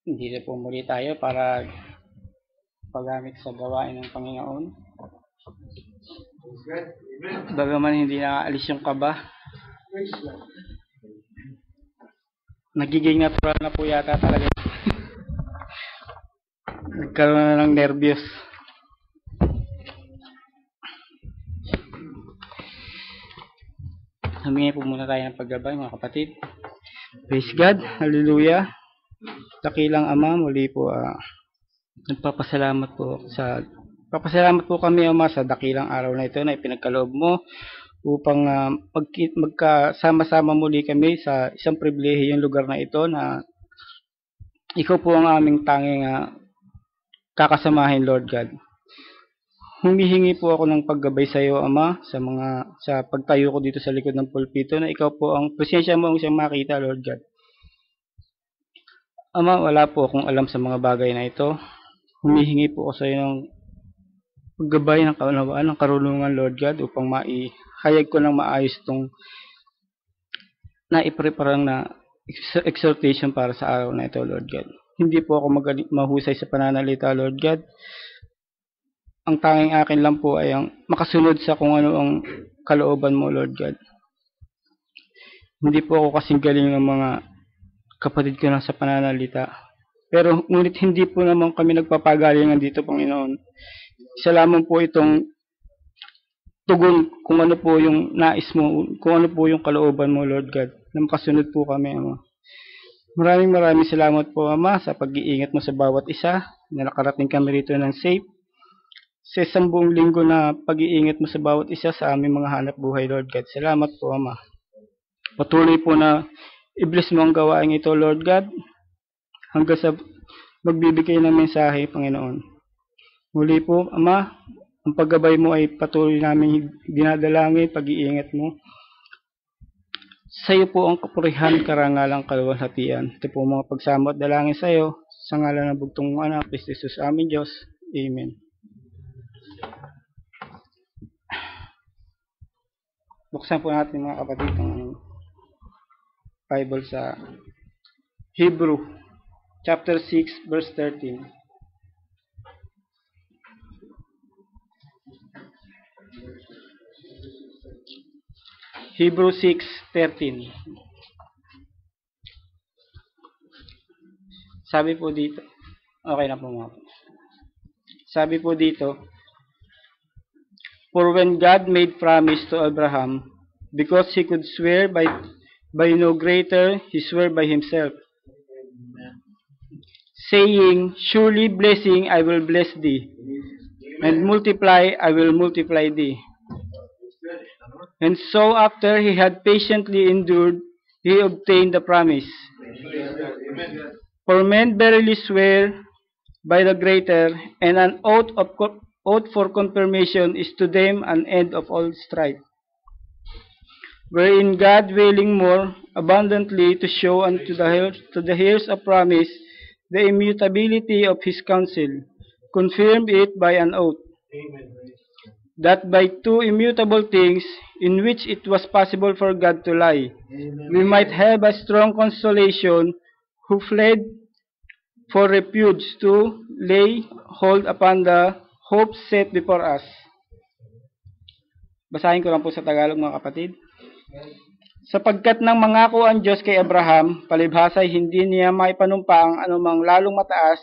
Hindi na po muli tayo para paggamit sa gawain ng Panginoon. Bagaman hindi nakaalis yung kaba, nagiging natural na po yata talaga. Nagkaroon na ng nervyos. Humingi po muna tayo ng paggabay, mga kapatid. Praise God, hallelujah. Dakilang Ama, muli po nagpapasalamat po kami, Ama, sa dakilang araw na ito na ipinagkaloob mo upang magkasama-sama muli kami sa isang pribilehiyong lugar na ito na ikaw po ang aming tanging kakasamahin, Lord God. Humihingi po ako ng paggabay sa iyo, Ama, sa pagtayo ko dito sa likod ng pulpito na ikaw po ang presensya mo ang siyang makita, Lord God. Ama, wala po akong alam sa mga bagay na ito. Humihingi po ako sa iyo ng paggabay ng kaunawaan, ng karunungan, Lord God, upang maihayag ko ng maayos itong naipreparang na exhortation para sa araw na ito, Lord God. Hindi po ako mahusay sa pananalita, Lord God. Ang tanging akin lang po ay ang makasunod sa kung ano ang kalooban mo, Lord God. Hindi po ako kasing galing ng mga kapatid ko na sa pananalita. Pero ngunit hindi po naman kami nagpapagalingan dito, Panginoon. Isa lamang po itong tugon kung ano po yung nais mo, kung ano po yung kalooban mo, Lord God, na makasunod po kami, Ama. Maraming salamat po, Ama, sa pag-iingat mo sa bawat isa na nakarating kami rito ng safe. Sa isang buong linggo na pag-iingat mo sa bawat isa sa aming mga hanap buhay, Lord God. Salamat po, Ama. Patuloy po na i-bless mo ang gawain ito, Lord God, hanggang sa magbibigay ng mensahe, Panginoon. Muli po, Ama, ang paggabay mo ay patuloy namin dinadalangin, pag-iingat mo. Sa iyo po ang kapurihan, karangalang, kaluwalhatian. Ito po mga pagsama at dalangin sa iyo, sa ngalan ng bugtong mong anak, Kristo Jesus, aming Diyos. Amen. Buksan po natin, mga kapatid, ang Bible sa Hebrew chapter 6 verse 13. Hebrew 6:13. Sabi po dito, okay na po mga. Sabi po dito, for when God made promise to Abraham, because he could swear by no greater, he swore by himself, saying, surely blessing I will bless thee, and multiply I will multiply thee. And so after he had patiently endured, he obtained the promise. For men verily swear by the greater, and an oath for confirmation is to them an end of all strife. Wherein God, willing more abundantly to show unto the heirs of promise the immutability of his counsel, confirmed it by an oath, that by two immutable things, in which it was possible for God to lie, we might have a strong consolation, who fled for refuge to lay hold upon the hope set before us. Basahin ko lang po sa Tagalog, mga kapatid. Sapagkat nang mangako ang Diyos kay Abraham, palibhasa hindi niya maipanumpa ang anumang lalong mataas,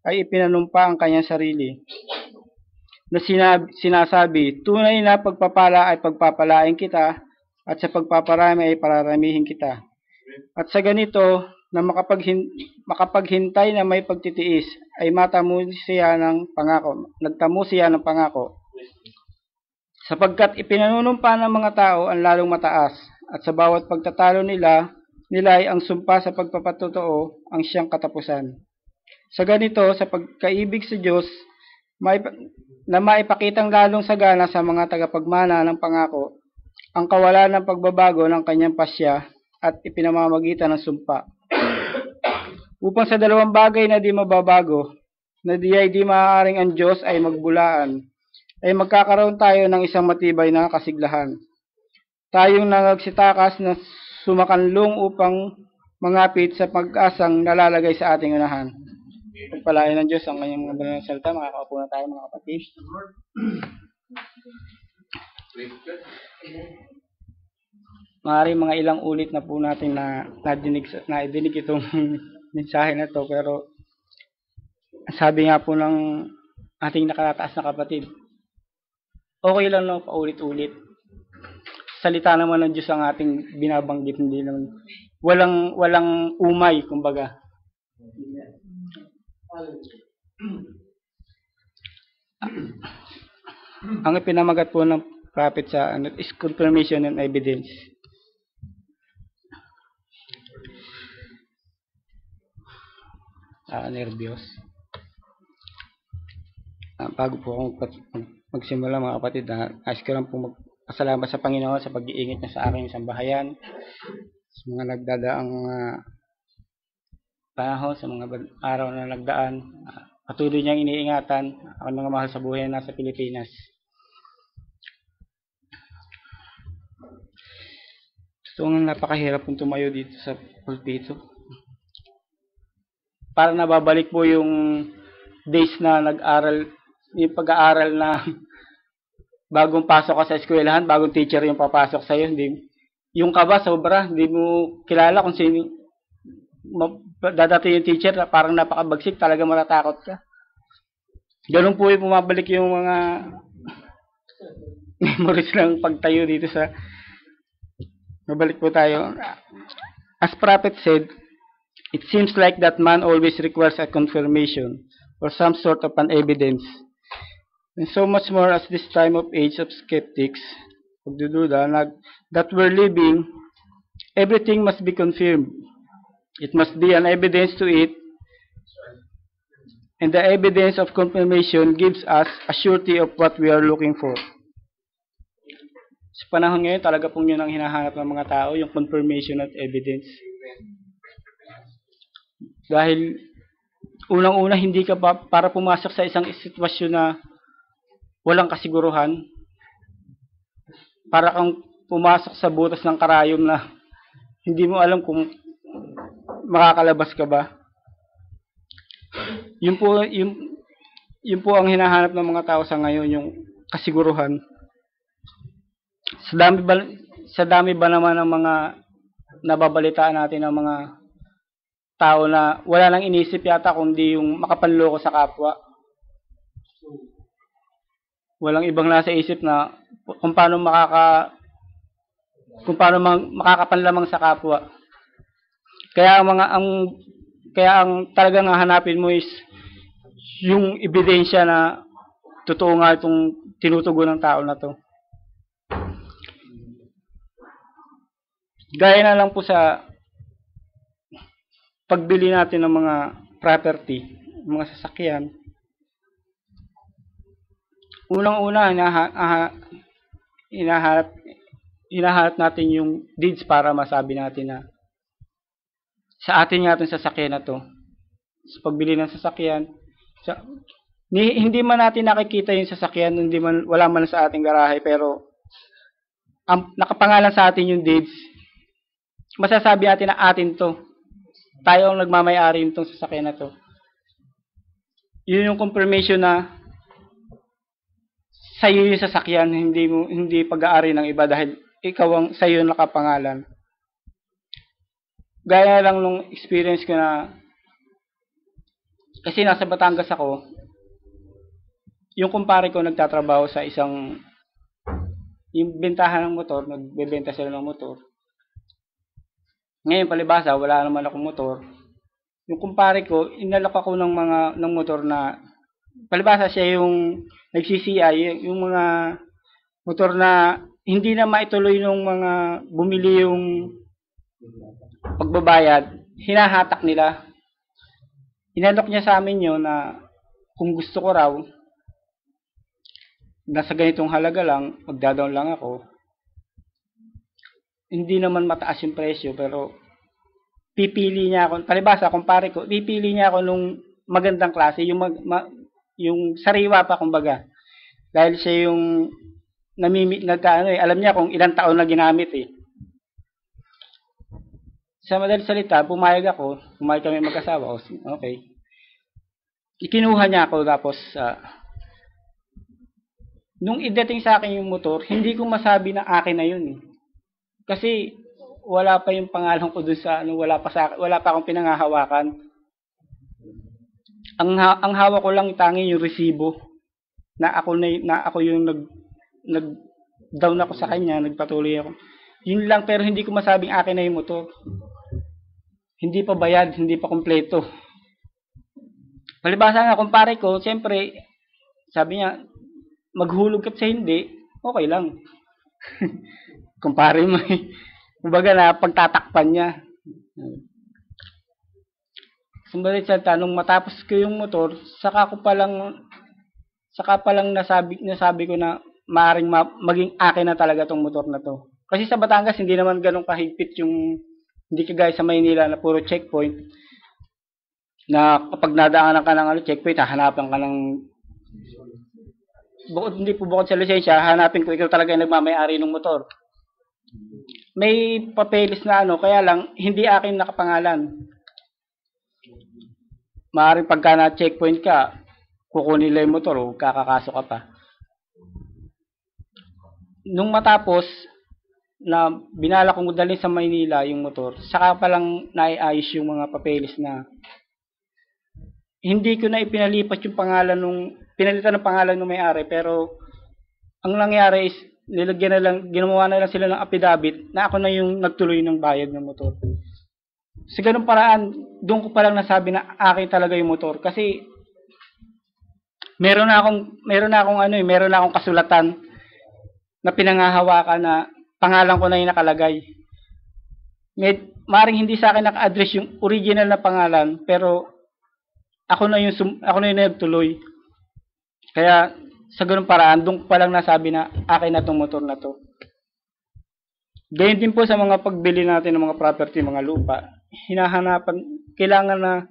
ay ipinanumpa ang kanyang sarili. Na sinasabi, tunay na pagpapala ay pagpapalain kita, at sa pagpaparami ay pararamihin kita. At sa ganito, na makapaghintay na may pagtitiis, ay nagtamo siya ng pangako. Sapagkat ipinanunumpa ng mga tao ang lalong mataas, at sa bawat pagtatalo nila ay ang sumpa sa pagpapatotoo ang siyang katapusan. Sa ganito, sa pagkaibig sa Diyos, na maipakitang lalong sagana sa mga tagapagmana ng pangako, ang kawalan ng pagbabago ng kanyang pasya at ipinamamagitan ng sumpa. Upang sa dalawang bagay na di mababago, na di maaaring ang Diyos ay magbulaan, ay magkakaroon tayo ng isang matibay na kasiglahan. Tayong nagsitakas na sumakanlong upang mangapit sa pag-asang nalalagay sa ating unahan. Pagpalain ng Diyos ang kanyang mga banal na salita. Makakaupo na tayo mga kapatid. Maaari mga ilang ulit na po natin na nadinig itong mensahe na to, pero sabi nga po ng ating nakataas na kapatid, okay lang no, paulit-ulit. Salita naman ng Diyos ang ating binabanggit, hindi naman walang umay, kumbaga. Ang ipinamagat po ng prophet sa is confirmation and evidence. Nervyos. Bago po akong magsimula mga kapatid, nais ko lang po magpasalamat sa Panginoon sa pag-iingat niya sa aking sambahayan, sa mga nagdadaang panahon, sa mga araw na nagdaan. Patuloy niyang iniingatan ang mga mahal sa buhay na nasa Pilipinas. So, napakahirap pong tumayo dito sa pulpito. Parang nababalik po yung days na nag-aral, yung pag-aaral na bagong pasok ka sa eskwelahan, bagong teacher yung papasok sa'yo. Yung kaba, sobra. Hindi mo kilala kung sino dadating yung teacher. Parang napakabagsik, talaga matatakot ka. Ganun po yung pumabalik yung mga memories ng pagtayo dito sa... Mabalik po tayo. As prophet said, it seems like that man always requires a confirmation or some sort of an evidence. And so much more as this time of age of skeptics, that we're living, everything must be confirmed. It must be an evidence to it. And the evidence of confirmation gives us a surety of what we are looking for. Sa panahon ngayon, talaga pong yun ang hinahanap ng mga tao, yung confirmation at evidence. Dahil unang-una, hindi ka para pumasok sa isang sitwasyon na walang kasiguruhan, para kang pumasok sa butas ng karayom na hindi mo alam kung makakalabas ka ba. Yun po ang hinahanap ng mga tao sa ngayon, yung kasiguruhan. Sa dami ba naman ng mga nababalitaan natin ng mga tao na wala nang inisip yata kundi yung makapanloko sa kapwa. Walang ibang nasa isip na kung paano makakapanlamang sa kapwa. Kaya ang talagang hanapin mo is yung ebidensya na totoo nga itong tinutugon ng tao na to. Gaya na lang po sa pagbili natin ng mga property, mga sasakyan. Unang-una, hinahanap natin yung deeds para masabi natin na sa atin nga itong sasakyan na to. Sa pagbili ng sasakyan, hindi man natin nakikita yung sasakyan, wala man sa ating garahe, pero nakapangalan sa atin yung deeds, masasabi natin na atin to. Tayo ang nagmamay-ari nitong sasakyan na to. Yun yung confirmation na sa'yo yung sasakyan, hindi pag-aari ng iba dahil ikaw sa'yo nakapangalan. Gaya lang nung experience ko na, kasi nasa Batangas ako, yung kumpare ko nagtatrabaho sa yung bentahan ng motor, nagbebenta sila ng motor. Ngayon, palibasa, wala naman akong motor. Yung kumpare ko, inalok ako ng motor na, palibasa siya yung nag-CCI, yung mga motor na hindi na maituloy nung mga bumili yung pagbabayad, hinahatak nila. Inalok niya sa amin yun na kung gusto ko raw, nasa ganitong halaga lang, magdadaon lang ako. Hindi naman mataas yung presyo, pero pipili niya ako, palibasa, kumpare ko, pipili niya ako nung magandang klase, yung sariwa pa, kumbaga. Dahil siya yung alam niya kung ilang taon na ginamit eh. Sa madaling salita, pumayag kami mag-asawa. Okay. Ikinuha niya ako tapos nung idating sa akin yung motor, hindi ko masabi na akin na yun eh. Kasi wala pa yung pangalan ko dun sa wala pa akong pinanghahawakan. Ang hawak ko lang tangi yung resibo na ako yung nag down ako sa kanya, nagpatuloy ako. Yun lang, pero hindi ko masabing akin na yung motor. Hindi pa bayad, hindi pa kompleto. Palibasa nga, kumpare ko, siyempre, sabi niya, maghulog ka sa hindi, okay lang. Kumpare mo eh. Kumbaga na, pagtatakpan niya. Sumbalit sa tanong, matapos ko yung motor, saka palang nasabi ko na maaaring maging akin na talaga tong motor na to. Kasi sa Batangas, hindi naman ganun kahigpit yung, hindi kagaya sa Maynila na puro checkpoint, na kapag nadaanan ka ng checkpoint, hahanapan ka ng, bukod sa lisensya, hanapin ko ikaw talaga yung nagmamayari ng motor. May papeles na kaya lang, hindi akin nakapangalan. Maaaring pagka na-checkpoint ka, kukunin nila yung motor o kakakaso ka pa. Nung matapos, na binala kong dalhin sa Maynila yung motor, saka palang naiayos yung mga papeles na hindi ko na ipinalipat yung pangalan pinalitan ng pangalan ng may-ari, pero ang nangyari is ginawa na lang sila ng affidavit na ako na yung nagtuloy ng bayad ng motor. Sa ganung paraan, doon ko palang nasabi na akin talaga yung motor kasi meron na akong kasulatan na pinanghahawakan na pangalan ko na yung nakalagay. Maring hindi sa akin naka-address yung original na pangalan, pero ako na yung nagtuloy. Kaya sa ganung paraan, doon ko palang nasabi na akin na tong motor na to. Ganyan din po sa mga pagbili natin ng mga property, mga lupa. Kailangan na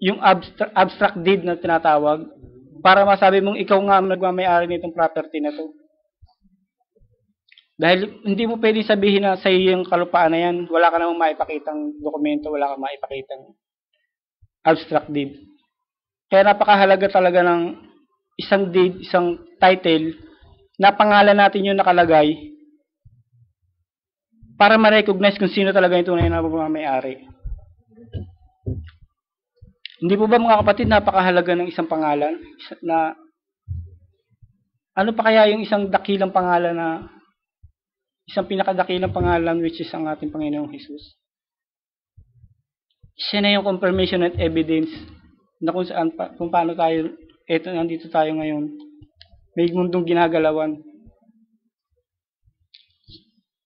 yung abstract deed na tinatawag para masabi mong ikaw nga nagmamayari nitong property na to. Dahil hindi mo pwedeng sabihin na sa iyo yung kalupaan na yan, wala ka namang maipakitang dokumento, wala ka maipakitang abstract deed. Kaya napakahalaga talaga ng isang deed, isang title, na pangalan natin yung nakalagay para ma-recognize kung sino talaga yung tunay na may-ari. Hindi po ba mga kapatid, napakahalaga ng isang pangalan na ano pa kaya yung isang dakilang pangalan na isang pinakadakilang pangalan which is ang ating Panginoong Hesus. Siya na yung confirmation and evidence na kung paano tayo, nandito tayo ngayon. May mundong ginagalawan.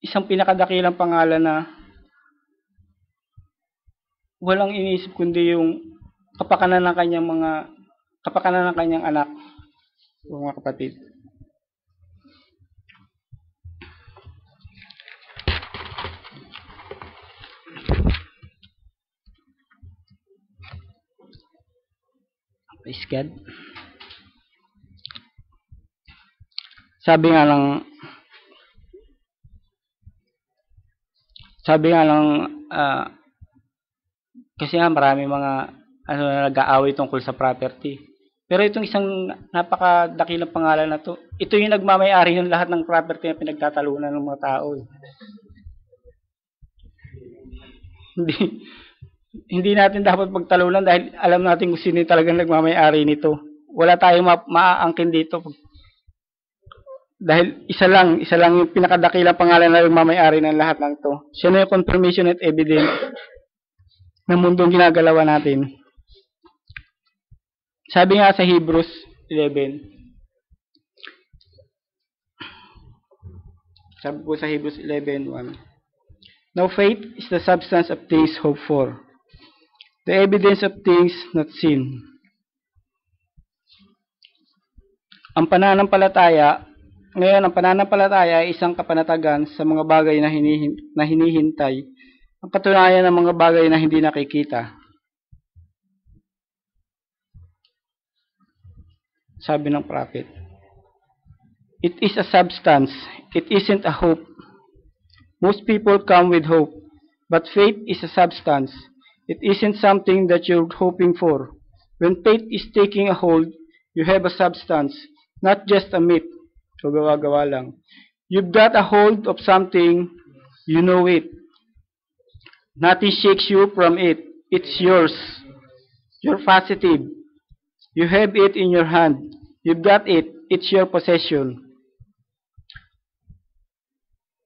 Isang pinakadakilang pangalan na walang iniisip kundi yung kapakanan ng kanyang anak, mga kapatid. Praise God. Sabi nga lang kasi nga marami mga na nag-aaway tungkol sa property. Pero itong isang napakadakilang pangalan na to, ito yung nagmamay-ari ng lahat ng property na pinagtatalunan ng mga tao. Hindi natin dapat pagtalunan dahil alam natin kung sino talagang nagmamay-ari nito. Wala tayong maaangkin dito. Dahil isa lang yung pinakadakilang pangalan na nagmamay-ari ng lahat ng to. Siya na yung confirmation at evidence ng mundong ginagalawa natin. Sabi nga sa Hebrews 11. Sabi po sa Hebrews 11:1. Now faith is the substance of things hoped for, the evidence of things not seen. Ang pananampalataya ay isang kapanatagan sa mga bagay na hinihintay, ang katunayan ng mga bagay na hindi nakikita. Sabi ng prophet. It is a substance. It isn't a hope. Most people come with hope, but faith is a substance. It isn't something that you're hoping for. When faith is taking a hold, you have a substance, not just a myth. So gawa-gawa lang. You've got a hold of something, you know it. Nothing shakes you from it. It's yours. You're positive. You have it in your hand. You've got it. It's your possession.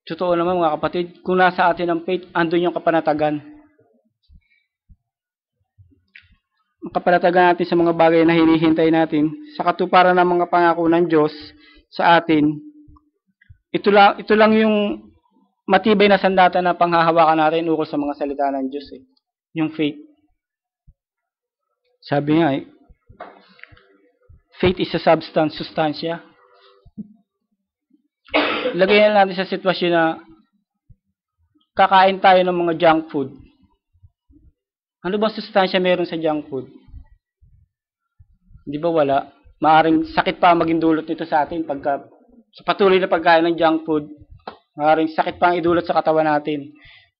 Totoo naman mga kapatid, kung nasa atin ang faith, andun yung kapanatagan. Ang kapanatagan natin sa mga bagay na hinihintay natin, sa katuparan ng mga pangako ng Diyos sa atin, ito lang yung matibay na sandata na panghahawakan natin ukol sa mga salita ng Diyos. Yung faith. Sabi nga faith is a substance, sustansya. Lagyan natin sa sitwasyon na kakain tayo ng mga junk food. Ano bang sustansya meron sa junk food? Di ba wala? Maaring sakit pa maging dulot nito sa atin pagka sa patuloy na pagkain ng junk food. Maaring sakit pa ang idulot sa katawan natin.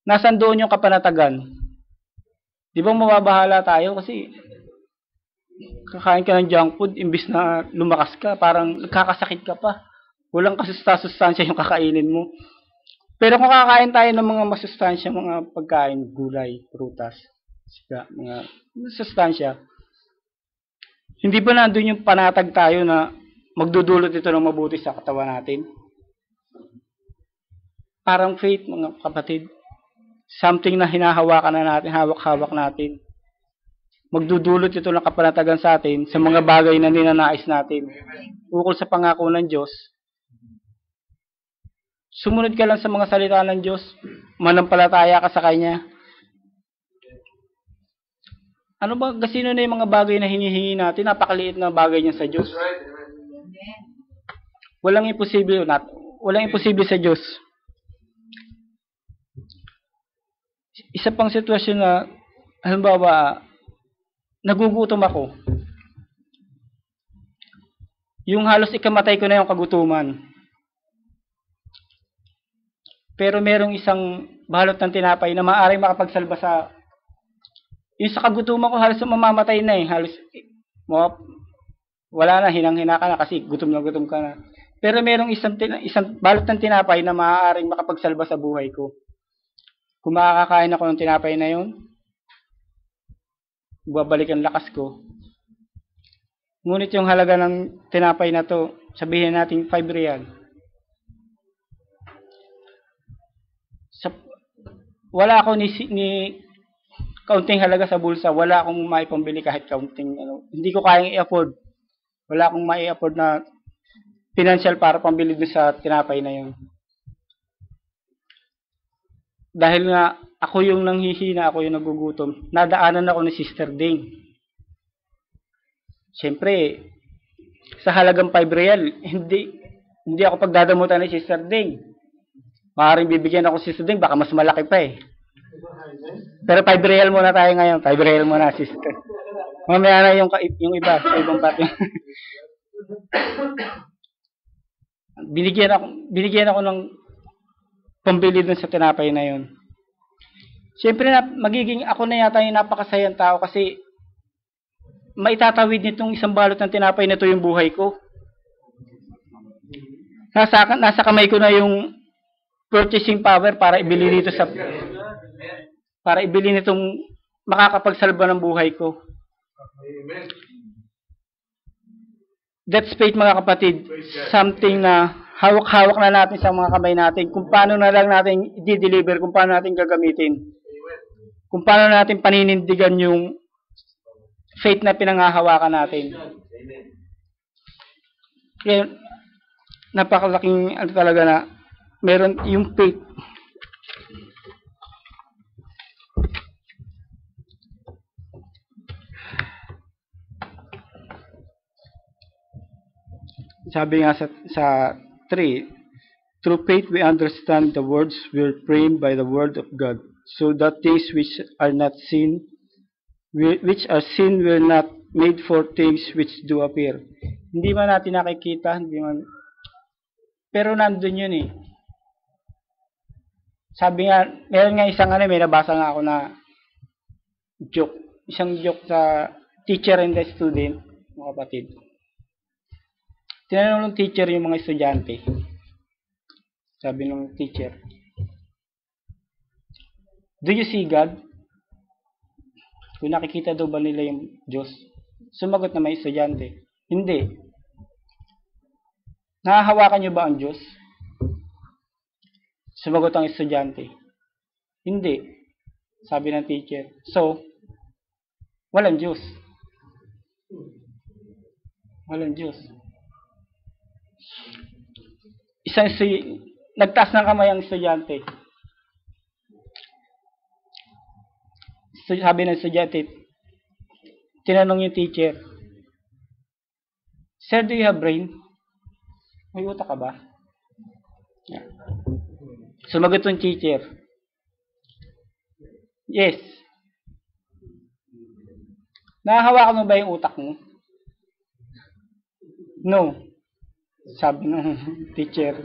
Nasaan doon yung kapanatagan? Di ba mababahala tayo kasi kakain ka ng junk food imbis na lumakas ka, parang nagkakasakit ka pa. Walang kasustansya yung kakainin mo. Pero kung kakain tayo ng mga masustansya, mga pagkain, gulay, prutas, sika, mga masustansya, hindi ba nandun yung panatag tayo na magdudulot ito ng mabuti sa katawan natin? Parang faith, mga kapatid. Something na hinahawakan na natin, hawak-hawak natin. Magdudulot ito ng kapanatagan sa atin sa mga bagay na ninanais natin. Ukol sa pangako ng Diyos, sumunod ka lang sa mga salita ng Diyos, manampalataya ka sa Kanya. Ano ba, gasino na yung mga bagay na hinihingi natin? Napakaliit na bagay niya sa Diyos. Walang imposible sa Diyos. Isa pang sitwasyon na, halimbawa, nagugutom ako. Yung halos ikamatay ko na yung kagutuman. Pero merong isang balot ng tinapay na maaaring makapagsalba sa yung sa kagutuman ko, halos mamamatay na eh. Halos wala na, hinang-hina ka na kasi gutom ka na. Pero merong isang balot ng tinapay na maaaring makapagsalba sa buhay ko. Kung makakakain ako ng tinapay na yun, babalik ang lakas ko. Ngunit yung halaga ng tinapay na to, sabihin natin 5 real. Wala ako ni kaunting halaga sa bulsa, wala akong maipambili kahit kaunting hindi ko kayang i-afford. Wala akong mai-afford na financial para pambili dun sa tinapay na yun. Dahil nga ako yung nanghihina, ako yung nagugutom, nadaanan ako ni Sister Ding. Siyempre, sa halagang 5 real, hindi ako pagdadamutan ni Sister Ding. Maaaring bibigyan ako si Sister Ding, baka mas malaki pa eh. Pero 5 real muna tayo ngayon. 5 real muna, sister. Mamaya na yung iba, sa ibang pati. binigyan ako ng pambili dun sa tinapay na yun. Siyempre, magiging ako na yata yung napakasayang tao kasi maitatawid nitong isang balot ng tinapay na to yung buhay ko. Nasa kamay ko na yung purchasing power para ibili nitong makakapagsalba ng buhay ko. That's faith, mga kapatid. Something na hawak-hawak na natin sa mga kamay natin. Kung paano na lang natin i-deliver, kung paano natin gagamitin. Kung paano natin paninindigan yung faith na pinanghahawakan natin. Kaya, napakalaking talaga na meron yung faith. Sabi nga sa 3, through faith we understand the words were framed by the word of God, so that things which are seen will not made for things which do appear. Hindi man natin nakikita, hindi man, pero nandun yun eh. Sabi nga, meron nga isang may nabasa nga ako na joke. Isang joke sa teacher and the student, mga kapatid. Tinanong ng teacher yung mga estudyante. Sabi ng teacher, "Do you see God?" Kung nakikita daw ba nila yung Diyos? Sumagot na may estudyante, "Hindi." "Nahahawakan niyo ba ang Diyos?" Sumagot ang estudyante, "Hindi." Sabi ng teacher, "So, walang Diyos." Walang Diyos. Nagtaas ng kamay ang estudyante. Sabi ng estudyante, tinanong yung teacher, "Sir, do you have brain?" May utak ka ba? Yeah. Sumagot yung teacher, "Yes." "Nahahawakan mo ba yung utak mo?" "No." Sabi ng teacher.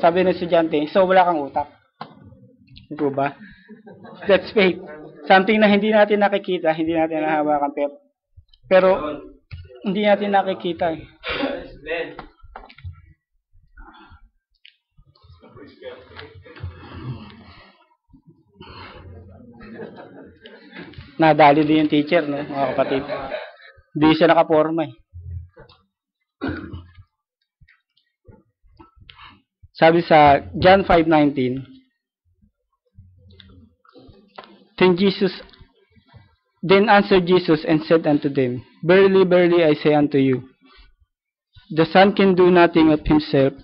Sabi ng estudyante, "So wala kang utak." Ito ba? That's faith. Something na hindi natin nakikita, hindi natin nahahawakan, pero hindi natin nakikita eh. Nadali din yung teacher, no, mga kapatid. Hindi siya nakaporma eh. Sabi sa John 5:19, Then answered Jesus and said unto them, Verily, verily, I say unto you, the Son can do nothing of himself,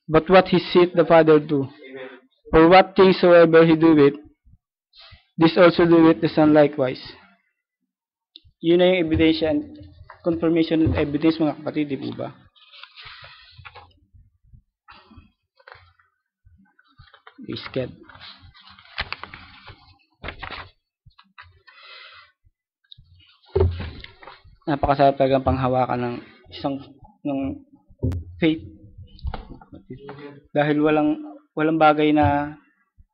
but what he seeth the Father do. For what things soever he doeth, this also doeth the Son likewise. Yun na yung ebidensya and confirmation and evidence, mga kapatid, di po ba? Scared. Napakasarap talagang panghawakan ng ng faith. Dahil walang bagay na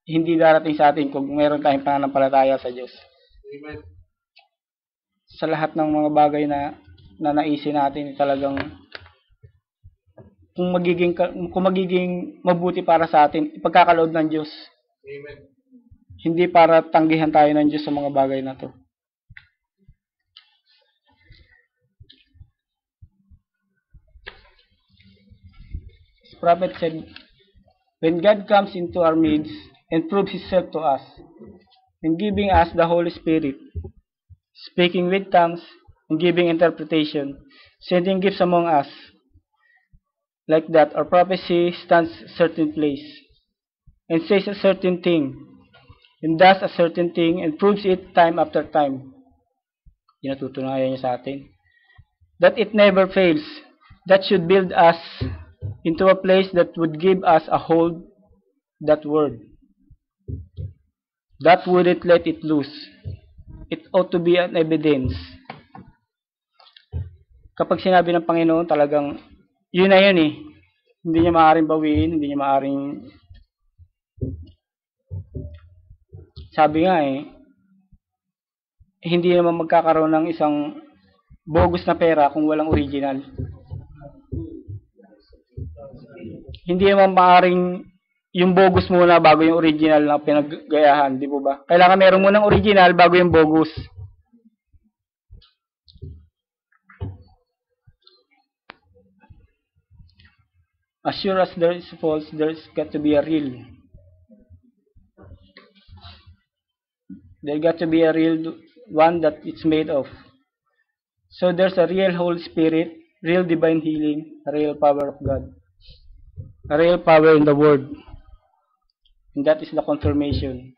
hindi darating sa atin kung meron tayong pananampalataya sa Diyos. Amen. Sa lahat ng mga bagay na naisin natin, talagang kung magiging mabuti para sa atin, ipagkakaloob ng Diyos. Amen. Hindi para tanggihan tayo ng Diyos sa mga bagay na to. The prophet said, when God comes into our midst and proves himself to us, and giving us the Holy Spirit, speaking with tongues, and giving interpretation, sending gifts among us, like that, our prophecy stands a certain place, and says a certain thing, and does a certain thing, and proves it time after time. Natutunayan niya sa atin. That it never fails. That should build us into a place that would give us a hold, that word. That wouldn't let it loose. It ought to be an evidence. Kapag sinabi ng Panginoon, talagang yun na yun eh. Hindi niya maaaring bawiin, hindi niya maaaring... Sabi nga eh, hindi naman magkakaroon ng isang bogus na pera kung walang original. Hindi naman maaaring yung bogus muna bago yung original na pinaggayahan, di po ba? Kailangan meron munang original bago yung bogus. As sure as there is false, there's got to be a real. There got to be a real one that it's made of. So there's a real Holy Spirit, real divine healing, a real power of God. A real power in the Word. And that is the confirmation.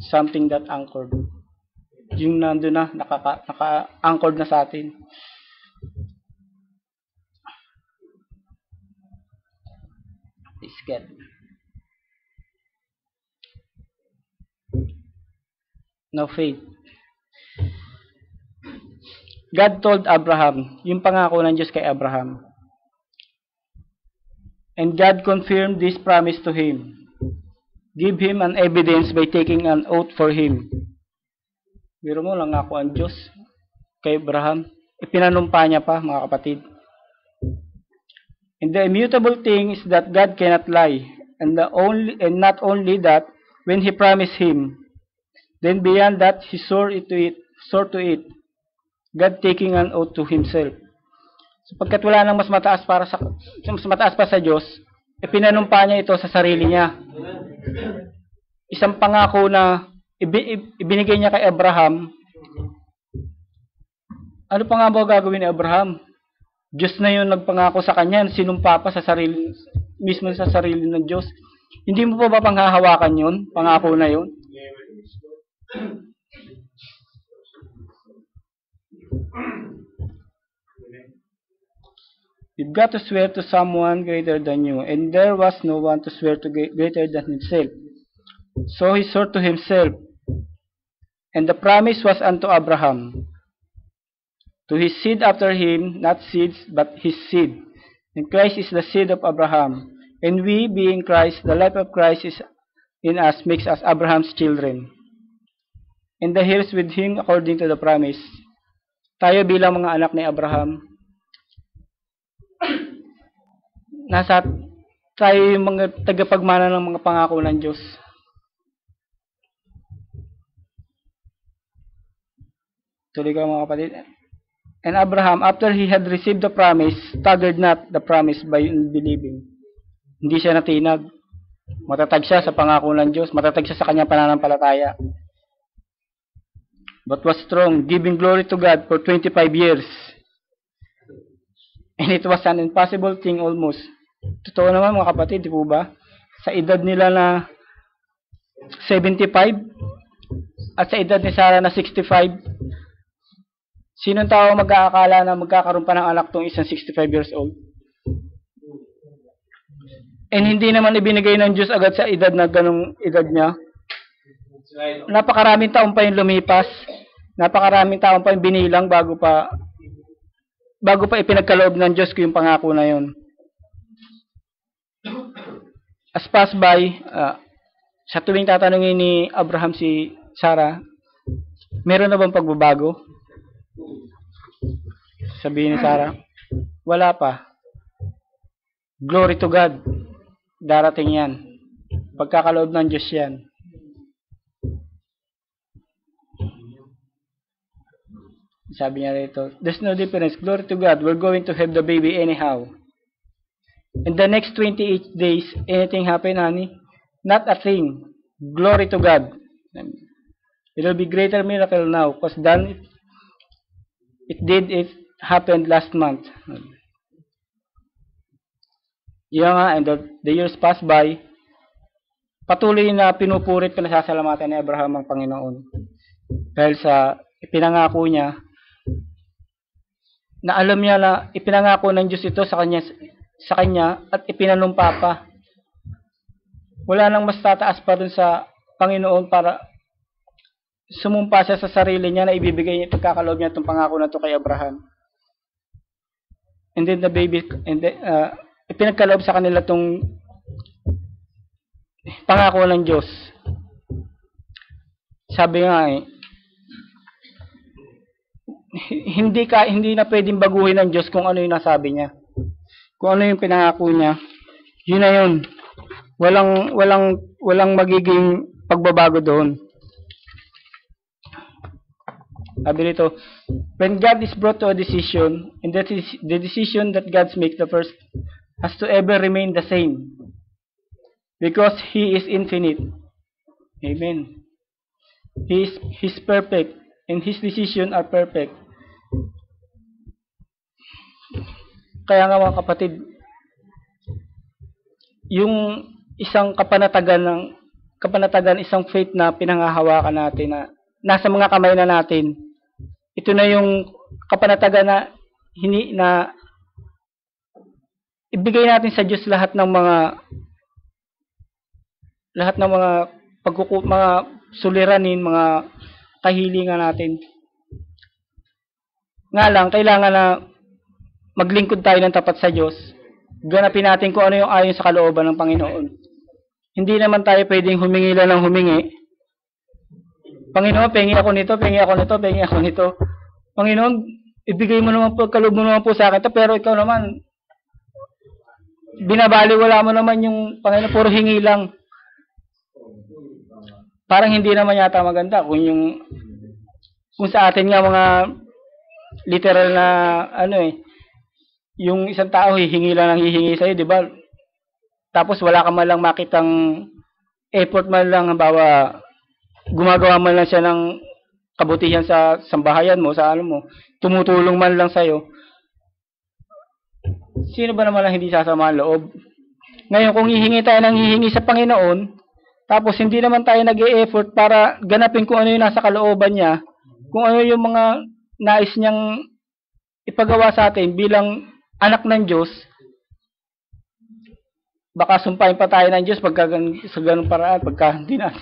Something that anchored. Yung nandun na, naka-anchored na sa atin. It's good. Now faith. God told Abraham, yung pangako ng Diyos kay Abraham. And God confirmed this promise to him. Give him an evidence by taking an oath for him. Biro mo lang ako ang Diyos kay Abraham. Ipinanumpa niya pa, mga kapatid. And the immutable thing is that God cannot lie. And not only that, when He promised him, then beyond that, He swore to it. God taking an oath to Himself. Sapagkat wala nang mas mataas pa sa Diyos, ipinanumpa niya ito sa sarili niya. Isang pangako na ibinigay niya kay Abraham. Ano pa nga ba gagawin ni Abraham? Diyos na yun nagpangako sa kanya, sinumpa pa mismo sa sarili ng Diyos. Hindi mo pa ba panghahawakan yun? Pangako na yun? You've got to swear to someone greater than you, and there was no one to swear to greater than himself. So he swore to himself, and the promise was unto Abraham, to his seed after him, not seeds, but his seed. And Christ is the seed of Abraham, and we, being Christ, the life of Christ is in us, makes us Abraham's children, and the heirs with him according to the promise. Tayo bilang mga anak ni Abraham, tayo yung mga tagapagmana ng mga pangako ng Diyos. Tuloy ka mga kapatid. And Abraham, after he had received the promise, staggered not the promise by unbelieving. Hindi siya natinag. Matatag siya sa pangako ng Diyos. Matatag siya sa kanyang pananampalataya. But was strong, giving glory to God for 25 years. And it was an impossible thing almost. Totoo naman mga kapatid, di po ba? Sa edad nila na 75 at sa edad ni Sarah na 65, sinong tao mag-aakala na magkakaroon pa ng anak tong isang 65 years old? And hindi naman ibinigay ng Diyos agad sa edad na ganong edad niya. Napakaraming taon pa yung lumipas. Napakaraming taon pa yung binilang bago pa ipinagkaloob ng Diyos ko yung pangako na yun. As passed by, sa tuwing tatanungin ni Abraham si Sarah, meron na bang pagbabago? Sabihin ni Sarah, wala pa. Glory to God. Darating yan. Pagkakaloob ng Diyos yan. Sabi niya rito, there's no difference. Glory to God. We're going to have the baby anyhow. In the next 28 days, anything happen, honey? Not a thing. Glory to God. It will be greater miracle now because it happened last month. Yan nga, and the years passed by, patuloy na pinupurit, pinasasalamatan ni Abraham ang Panginoon. Dahil sa ipinangako niya, na alam niya na ipinangako ng Diyos ito sa kanya at ipinanumpa pa. Wala nang mas tataas pa dun sa Panginoon para sumumpa siya sa sarili niya na ibibigay niya, pagkakaloob niya itong pangako na ito kay Abraham. And then ipinagkaloob sa kanila itong pangako ng Diyos. Sabi nga hindi na pwedeng baguhin ng Diyos kung ano yung nasabi niya. Kung ano yung pinangako niya, yun na yun. Walang magiging pagbabago doon. Sabi nito, when God is brought to a decision, and that is the decision that God makes the first, has to ever remain the same. Because He is infinite. Amen. He's perfect, and His decisions are perfect. Kaya nga mga kapatid, yung isang kapanatagan, isang faith na pinanghahawakan natin na nasa mga kamay na natin, ito na yung kapanatagan na ibigay natin sa Diyos lahat ng mga mga suliranin, mga kahilingan natin. Nga lang, kailangan na maglingkod tayo ng tapat sa Diyos. Ganapin natin kung ano yung ayon sa kalooban ng Panginoon. Hindi naman tayo pwedeng humingi lang ng humingi. Panginoon, pengi ako nito, pengi ako nito, pengi ako nito. Panginoon, ibigay mo naman po, kaloob mo naman po sa akin ito, pero ikaw naman, binabaliwala mo naman yung Panginoon, puro hingi lang. Parang hindi naman yata maganda kung sa atin nga mga literal na yung isang tao hihingi lang ng hihingi sa'yo, di ba? Tapos wala ka man lang makitang effort man lang, halimbawa gumagawa man lang siya ng kabutihan sa sambahayan mo, sa mo, tumutulong man lang sa'yo. Sino ba naman lang hindi sasama ang loob? Ngayon, kung hihingi tayo ng hihingi sa Panginoon, tapos hindi naman tayo nag-e-effort para ganapin kung ano yung nasa kalooban niya, kung ano yung mga nais niyang ipagawa sa atin bilang anak ng Diyos, baka sumpahin pa tayo ng Diyos sa ganung paraan, pagka hindi na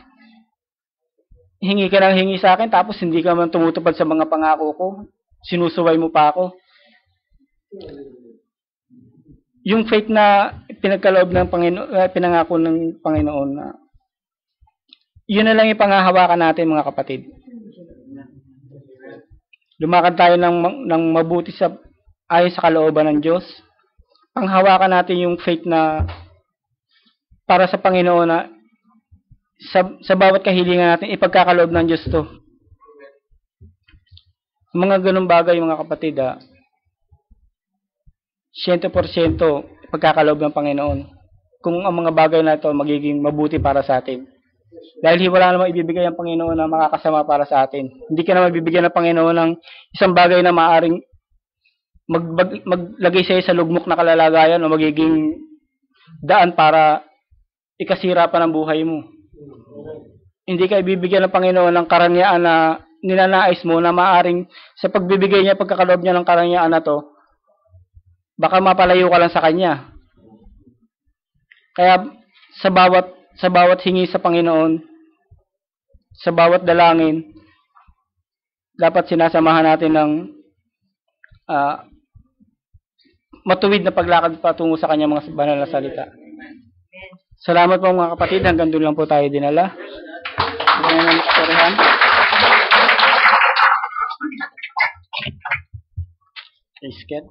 hingi ka ng hingi sa akin, tapos hindi ka man tumutupad sa mga pangako ko, sinusuway mo pa ako. Yung faith na pinagkaloob ng Panginoon, pinangako ng Panginoon, na yun na lang ipangahawakan natin, mga kapatid. Lumakad tayo ng mabuti ayon sa kalooban ng Diyos. Panghawakan natin yung faith na para sa Panginoon, na sa bawat kahilingan natin, ipagkakaloob ng Diyos to. Mga ganung bagay, mga kapatid, 100% pagkakaloob ng Panginoon. Kung ang mga bagay na ito magiging mabuti para sa atin. Dahil wala namang ibibigay ang Panginoon na makakasama para sa atin. Hindi ka naman bibigyan ng Panginoon ng isang bagay na maaaring maglagay sa'yo sa lugmok na kalalagayan o magiging daan para ikasira pa ng buhay mo. Hindi ka ibibigyan ng Panginoon ng karangyaan na ninanais mo na maaaring sa pagbibigay niya, pagkakaloob niya ng karangyaan na to, baka mapalayo ka lang sa Kanya. Kaya sa bawat hingi sa Panginoon, sa bawat dalangin, dapat sinasamahan natin ng matuwid na paglakad patungo sa Kanyang mga banal na salita. Salamat po, mga kapatid. Hanggang doon lang po tayo dinala. Isket.